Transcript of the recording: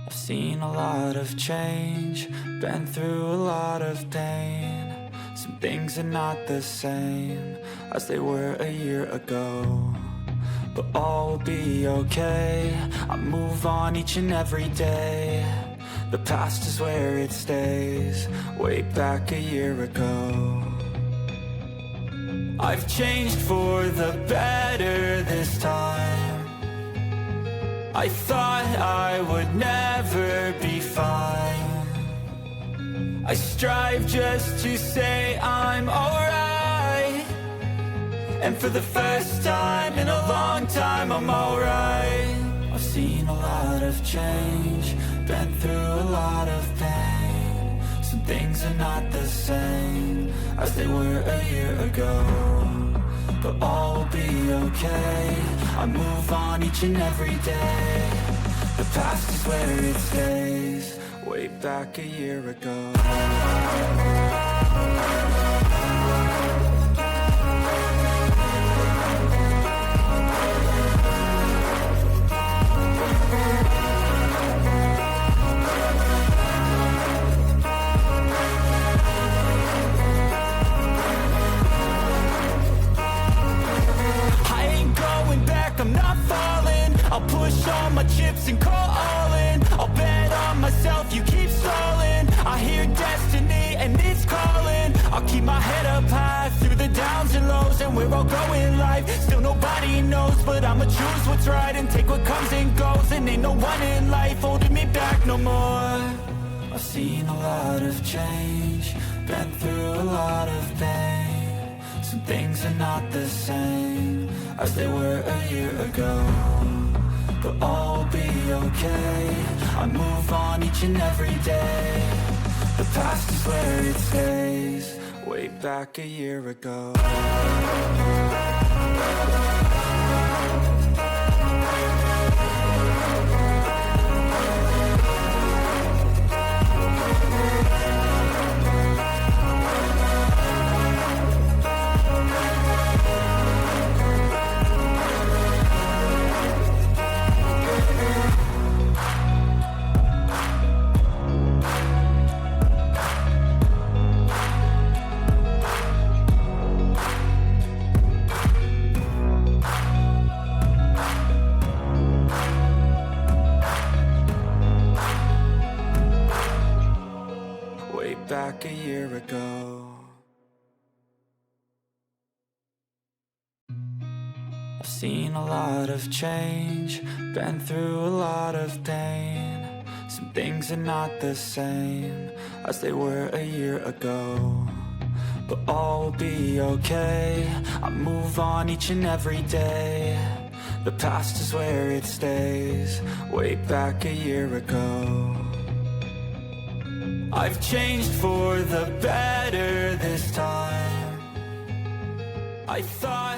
I've seen a lot of change, been through a lot of pain. Some things are not the same as they were a year ago, but all will be okay. I move on each and every day. The past is where it stays, way back a year ago. I've changed for the better this time. I thought I would never be fine. I strive just to say I'm alright, and for the first time in a long time I'm alright. I've seen a lot of change, been through a lot of pain. Some things are not the same as they were a year ago, but all will be okay. I move on each and every day. The past is where it stays, way back a year ago. I'm not falling, I'll push all my chips and call all in. I'll bet on myself, you keep stalling. I hear destiny and it's calling. I'll keep my head up high through the downs and lows, and we're all going live. Still nobody knows, but I'ma choose what's right and take what comes and goes. And ain't no one in life holding me back no more. I've seen a lot of change, been through a lot of pain. Some things are not the same as they were a year ago, but all will be okay. I move on each and every day. The past is where it stays, way back a year ago. Back a year ago. I've seen a lot of change, been through a lot of pain. Some things are not the same as they were a year ago, but all will be okay. I move on each and every day. The past is where it stays, way back a year ago. I've changed for the better this time. I thought